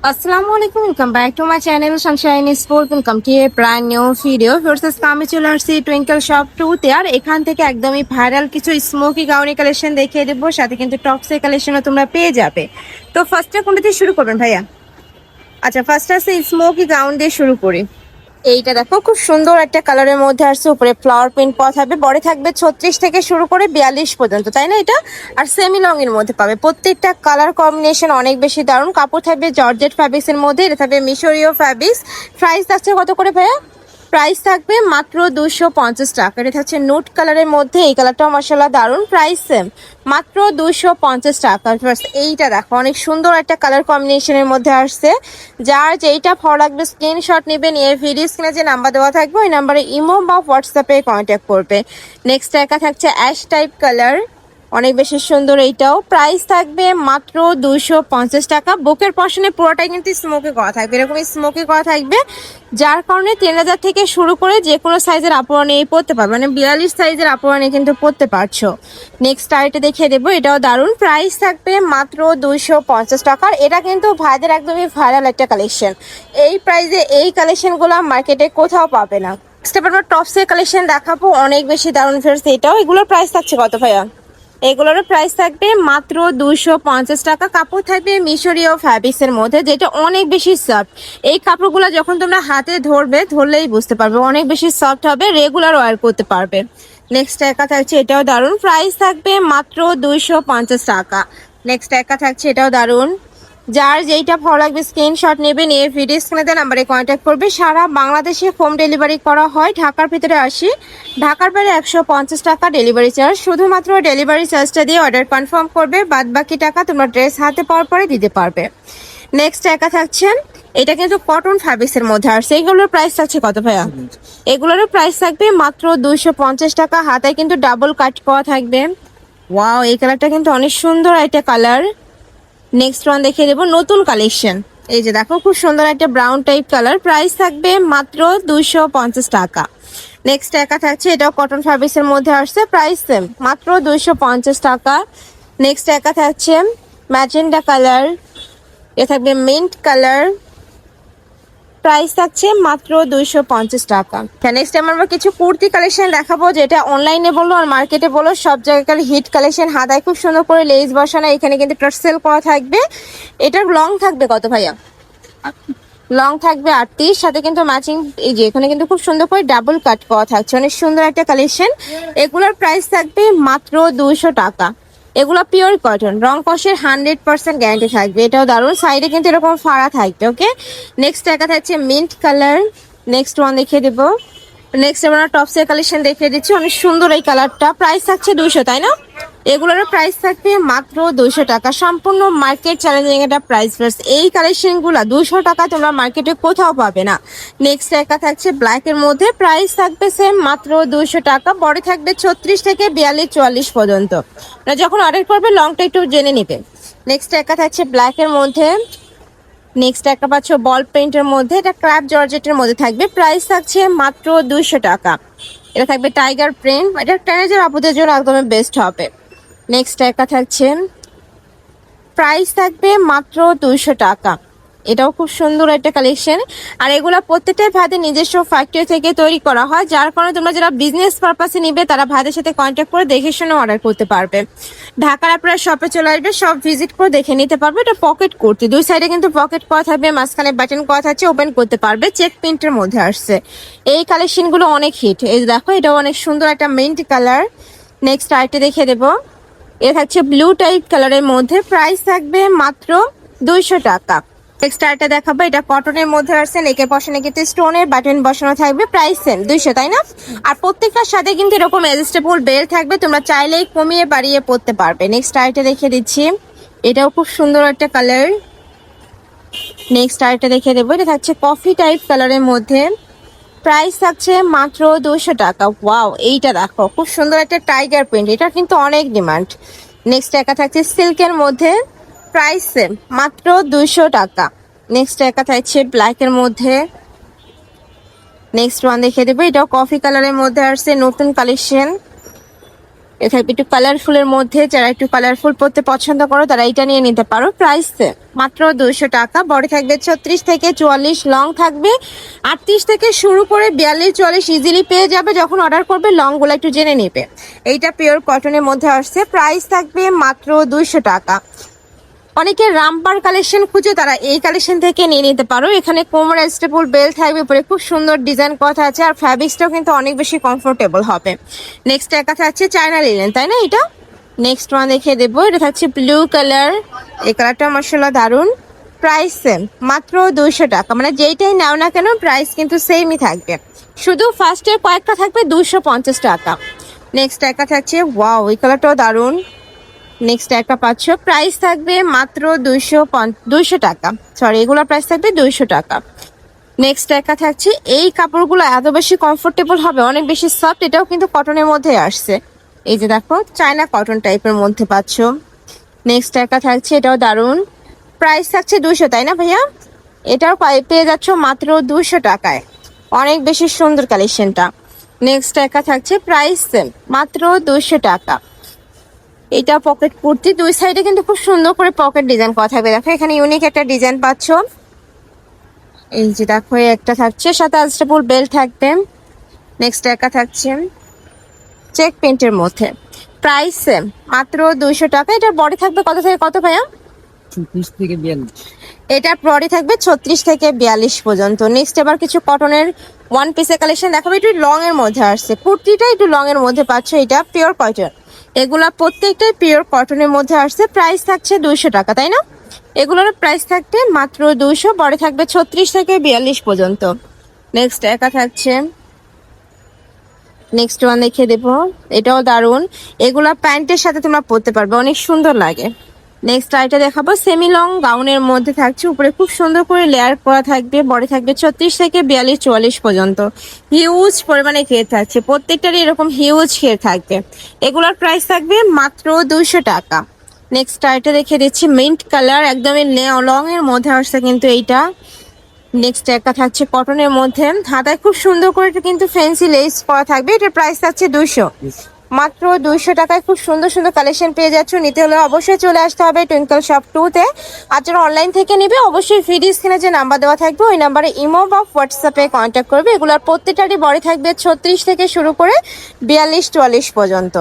Assalamu alaikum, welcome back to my channel Sunshine Sport. Welcome to a brand new video. Versus আমি চলে আসছি twinkle shop 2 তে। আর এখান থেকে একদমই ভাইরাল কিছু স্মোকি গাউনি কালেকশন দেখিয়ে দেবো, সাথে কিন্তু টপসের কালেকশনও তোমরা পেয়ে যাবে। তো ফার্স্টে কোনটা দিয়ে শুরু করবেন ভাইয়া? আচ্ছা, ফার্স্ট আছে স্মোকি গাউন দিয়ে শুরু করি। এইটা দেখো, খুব সুন্দর একটা কালারের মধ্যে আসছে, উপরে ফ্লাওয়ার প্রিন্ট পাওয়া থাকবে, বডি থাকবে 36 থেকে শুরু করে 42 পর্যন্ত, তাই না? এটা আর সেমি লং এর মধ্যে পাবে। প্রত্যেকটা কালার কম্বিনেশন অনেক বেশি দারুণ। কাপড় থাকবে জর্জেট ফ্যাব্রিক্স এর মধ্যে, এটা থাকবে মিশরীয় ফ্যাব্রিক্স। প্রাইস থাকছে কত করে ভাইয়া? প্রাইস থাকবে মাত্র 250 টাকা। এটা থাকছে নুট কালারের মধ্যে, এই কালারটাও মাশাআল্লাহ দারুণ। প্রাইস সেম, মাত্র 250 টাকা। এইটা দেখো, অনেক সুন্দর একটা কালার কম্বিনেশনের মধ্যে আসছে। যার যেইটা ভালো লাগবে স্ক্রিনশট নেবে, নিয়ে ভিডিও স্ক্রিনে যে নাম্বার দেওয়া থাকবে ওই নাম্বারে ইমো বা হোয়াটসঅ্যাপে কন্ট্যাক্ট করবে। নেক্সট একা থাকছে অ্যাশ টাইপ কালার, অনেক বেশি সুন্দর। এইটাও প্রাইস থাকবে মাত্র 250 টাকা। বুকের পশনে পুরোটাই কিন্তু স্মোকি করা থাকবে, এরকম স্মোকি করা থাকবে, যার কারণে 3000 থেকে শুরু করে যে কোনো সাইজের আপুরা নিয়ে পড়তে পারবে, মানে 42 সাইজের আপুরা নিয়ে কিন্তু পড়তে পারছো। নেক্সট আইটা দেখিয়ে দেবো, এটাও দারুণ। প্রাইস থাকবে মাত্র 250 টাকার। এটা কিন্তু ভাইদের একদমই ভাইরাল একটা কালেকশন। এই প্রাইসে এই কালেকশনগুলো মার্কেটে কোথাও পাবে না। নেক্সট আমরা টপসের কালেকশন দেখাবো, অনেক বেশি দারুণ ফেরছে। এটাও, এগুলোর প্রাইস থাকছে কত ভাইয়া? এগুলোর প্রাইস থাকবে মাত্র 250 টাকা। কাপড় থাকবে মিশরীয় ফ্যাব্রিক্স এর মধ্যে, যেটা অনেক বেশি সফট। এই কাপড়গুলো যখন তোমরা হাতে ধরলেই বুঝতে পারবে, অনেক বেশি সফট হবে, রেগুলার ওয়্যার করতে পারবে। নেক্সট একা থাকছে, এটাও দারুণ। প্রাইস থাকবে মাত্র 250 টাকা। নেক্সট একা থাকছে, এটাও দারুণ। যার যেইটা ভালো লাগবে স্ক্রিনশট নেবে, নিয়ে ভিডিও স্ক্রিনে নাম্বারে কন্ট্যাক্ট করবে। সারা বাংলাদেশে হোম ডেলিভারি করা হয়। ঢাকার ভিতরে 80, ঢাকার বাইরে 150 টাকা ডেলিভারি চার্জ। শুধুমাত্র ডেলিভারি চার্জটা দিয়ে অর্ডার কনফার্ম করবে, বাদ বাকি টাকা তোমরা ড্রেস হাতে পাওয়ার পরে দিতে পারবে। নেক্সট একা থাকছেন, এটা কিন্তু কটন ফ্যাব্রিক্স এর মধ্যে আসছে। এগুলোর প্রাইস থাকছে কত ভাইয়া? এগুলোর প্রাইস থাকবে মাত্র 250 টাকা। হাতায় কিন্তু ডাবল কাট করা থাকবে। ওয়াও, এই কালারটা কিন্তু অনেক সুন্দর একটা কালার। নেক্সট ওয়ান দেখিয়ে দেবো, নতুন কালেকশন। এই যে দেখো, খুব সুন্দর একটা ব্রাউন টাইপ কালার। প্রাইস থাকবে মাত্র 250 টাকা। নেক্সট একা থাকছে, এটাও কটন ফ্যাব্রিক্স এর মধ্যে আসছে। প্রাইস সেম, মাত্র 250 টাকা। নেক্সট একা থাকছে ম্যাজেন্ডা কালার, এ থাকবে মিন্ট কালার। প্রাইস থাকছে মাত্র 250 টাকা। নেক্সট আমরা কিছু কুর্তি কালেকশন দেখাবো, যেটা অনলাইনে বলো আর মার্কেটে বলো সব জায়গাকার হিট কালেকশন। হাতায় খুব সুন্দর করে লেস বসানো, এখানে কিন্তু টার্সেল করা থাকবে। এটার লং থাকবে কত ভাইয়া? লং থাকবে 38, সাথে কিন্তু ম্যাচিং, এই যে এখানে কিন্তু খুব সুন্দর করে ডাবল কাট করা থাকছে, অনেক সুন্দর একটা কালেকশন। এগুলোর প্রাইস থাকবে মাত্র 200 টাকা। এগুলো পিওর কটন, রং কষের 100% গ্যারান্টি থাকবে। এটাও দারুণ, সাইডে কিন্তু এরকম ফাড়া থাকবে। ওকে, নেক্সট একা থাকছে মিন্ট কালার। নেক্সট ওয়ান দেখিয়ে দেবো। নেক্সট আমরা টপসের কালেকশন দেখিয়ে দিচ্ছি, অনেক সুন্দর এই কালারটা। প্রাইস থাকছে 200, তাই না? এগুলোর প্রাইস থাকবে মাত্র 200 টাকা। সম্পূর্ণ মার্কেট চ্যালেঞ্জিং একটা প্রাইস। এই কালেকশনগুলো 200 টাকা তোমরা মার্কেটে কোথাও পাবে না। নেক্সট একা থাকছে ব্ল্যাক এর মধ্যে, প্রাইস থাকবে সেম, মাত্র 200 টাকা। বডি থাকবে 36 থেকে 42-44 পর্যন্ত। যখন অর্ডার করবে লংটা একটু জেনে নিবে। নেক্সট একা থাকছে ব্ল্যাক এর মধ্যে। নেক্সট একটা পাচ্ছ বল প্রিন্টের মধ্যে, এটা ক্র্যাপ জর্জেটের মধ্যে থাকবে। প্রাইস থাকছে মাত্র 200 টাকা। এটা থাকবে টাইগার প্রিন্ট, এটা টিনেজার আপুদের জন্য একদমই বেস্ট হবে। নেক্সট একটা থাকছে, প্রাইস থাকবে মাত্র 200 টাকা। এটাও খুব সুন্দর একটা কালেকশন। আর এগুলা প্রত্যেকটাই ভাইদের নিজস্ব ফ্যাক্টরি থেকে তৈরি করা হয়, যার কারণে তোমরা যারা বিজনেস পারপাসে নিবে তারা ভাইদের সাথে কন্ট্যাক্ট করে দেখে শুনে অর্ডার করতে পারবে। ঢাকার আপনারা শপে চলে আসবে, সব ভিজিট করে দেখে নিতে পারবে। এটা পকেট কুর্তি, দুই সাইডে কিন্তু পকেট করা থাকবে, মাঝখানে বাটন করা থাকছে, ওপেন করতে পারবে। চেক প্রিন্টের মধ্যে আসছে। এই কালেকশনগুলো অনেক হিট। এই দেখো, এটাও অনেক সুন্দর একটা মিন্ট কালার। নেক্সট আরেকটা দেখিয়ে দেবো, এটা থাকছে ব্লু টাইপ কালারের মধ্যে। প্রাইস থাকবে মাত্র 200 টাকা। নেক্সট আরেকটা দেখাবো, এটা কটনের মধ্যে আসছে, নেকের পশনে কিন্তু স্টোনের বাটন বসানো থাকবে। প্রাইস সেম 200, তাই না? আর প্রত্যেকটার সাথে কিন্তু এরকম অ্যাডজাস্টেবল বেল্ট থাকবে, তোমরা চাইলেই কমিয়ে বাড়িয়ে পড়তে পারবে। নেক্সট আরেকটা দেখিয়ে দিচ্ছি, এটাও খুব সুন্দর একটা কালার। নেক্সট আরেকটা দেখিয়ে দেবো, এটা থাকছে কফি টাইপ কালারের মধ্যে। প্রাইস থাকছে মাত্র 200 টাকা। ওয়াও, এইটা দেখো, খুব সুন্দর একটা টাইগার প্রিন্ট, এটা কিন্তু অনেক ডিমান্ড। নেক্সট একা থাকছে সিল্কের মধ্যে। প্রাইস সেম, মাত্র 200 টাকা। নেক্সট একা থাকছে ব্ল্যাকের মধ্যে। নেক্সট ওয়ান দেখিয়ে দেবো, এটাও কফি কালারের মধ্যে আসছে, নতুন কালেকশন। এ থাকবে একটু কালারফুলের মধ্যে, যারা একটু কালারফুল পড়তে পছন্দ করো তারা এটা নিয়ে নিতে পারো। প্রাইস মাত্র 200 টাকা। বডি থাকবে 36 থেকে 44, লং থাকবে 38 থেকে শুরু করে 42 44 ইজিলি পেয়ে যাবে। যখন অর্ডার করবে লং গুলো একটু জেনে নেবে। এইটা পিওর কটনের মধ্যে আসছে, প্রাইস থাকবে মাত্র 200 টাকা। অনেকে রামপার কালেকশন খুঁজে তারা এই কালেকশন থেকে নিয়ে নিতে পারো। এখানে কোমর স্টেপল বেল থাকবে, উপরে খুব সুন্দর ডিজাইন করা আছে, আর ফ্যাব্রিক্সটাও কিন্তু অনেক বেশি কমফোর্টেবল হবে। নেক্সট একটা থাকছে চায়না লিনেন, তাই না এটা? নেক্সট ওয়ান দেখিয়ে দেবো, এটা থাকছে ব্লু কালার। এই কালারটা মাশাআল্লাহ দারুন। প্রাইস সেম, মাত্র 200 টাকা। মানে যেইটাই নাও না কেন প্রাইস কিন্তু সেমই থাকবে, শুধু ফার্স্টের কয়েকটা থাকবে 250 টাকা। নেক্সট একটা থাকছে, ওয়াও এই কালারটাও দারুন। নেক্সট একটা পাচ্ছ, প্রাইস থাকবে মাত্র 200 টাকা। সরি, এগুলোর প্রাইস থাকবে 200 টাকা। নেক্সট একটা থাকছে, এই কাপড়গুলো এত বেশি কমফোর্টেবল হবে, অনেক বেশি সফট, এটাও কিন্তু কটনের মধ্যে আসছে। এই যে দেখো, চায়না কটন টাইপের মধ্যে পাচ্ছ। নেক্সট একটা থাকছে, এটাও দারুন। প্রাইস থাকছে 200, তাই না ভাইয়া? এটাও পেয়ে যাচ্ছ মাত্র 200 টাকায়। অনেক বেশি সুন্দর কালেকশনটা। নেক্সট একটা থাকছে, প্রাইস মাত্র 200 টাকা। এটা পকেট কুর্তি, দুই সাইডে কিন্তু খুব সুন্দর করে পকেট ডিজাইন করা থাকবে। দেখো এখানে ইউনিক একটা ডিজাইন পাচ্ছ। এই যে দেখো, একটা থাকছে সাথে আজরাবুল বেল থাকবে। নেক্সট একটা থাকছে চেক প্রিন্টের মধ্যে, প্রাইস মাত্র 200 টাকা। এটা বডি থাকবে কত থেকে কত ভাইয়া? 36 থেকে 42। এটা বডি থাকবে 36 থেকে 42 পর্যন্ত। নেক্সট এবার কিছু কটনের ওয়ান পিসের কালেকশন দেখাবো, একটু লং এর মধ্যে আসছে। কুর্তিটা একটু লং এর মধ্যে পাচ্ছ, এটা পিওর কটন। এগুলা প্রত্যেকটাই পিওর কটনের মধ্যে আসছে। প্রাইস থাকছে 200 টাকা, তাই না? এগুলোর প্রাইস থাকবে মাত্র 200, বডি থাকবে 36 থেকে 42 পর্যন্ত। নেক্সট একা থাকছে, নেক্সট ওয়ান দেখিয়ে দেবো, এটাও দারুন। এগুলা প্যান্টের সাথে তোমরা পরতে পারবে, অনেক সুন্দর লাগে। নেক্সট আইটা দেখাবো, সেমি লং গাউনের মধ্যে থাকছে, উপরে খুব সুন্দর করে লেয়ার করা থাকবে, বডি থাকবে 36 থেকে 42 44 পর্যন্ত। হিউজ পরিমাণে ঘের থাকছে, প্রত্যেকটারই এরকম হিউজ ঘের থাকবে। এগুলোর প্রাইস থাকবে মাত্র 200 টাকা। নেক্সট আইটা দেখিয়ে দিচ্ছি, মিন্ট কালার, একদমই লং এর মধ্যে আসছে কিন্তু এইটা। নেক্সট একটা থাকছে কটনের মধ্যে, হাতায় খুব সুন্দর করে এটা কিন্তু ফ্যান্সি লেস করা থাকবে। এটার প্রাইস থাকছে 200, মাত্র 200 টাকায় খুব সুন্দর সুন্দর কালেকশন পেয়ে যাচ্ছ। নিতে হলে অবশ্যই চলে আসতে হবে টুইঙ্কল শপ 2-তে। আর যারা অনলাইন থেকে নেবে অবশ্যই ভিডিও স্ক্রিনে যে নাম্বার দেওয়া থাকবে ওই নাম্বারে ইমো বা হোয়াটসঅ্যাপে কন্ট্যাক্ট করবে। এগুলোর প্রত্যেকটারই বডি থাকবে 36 থেকে শুরু করে 42 44 পর্যন্ত।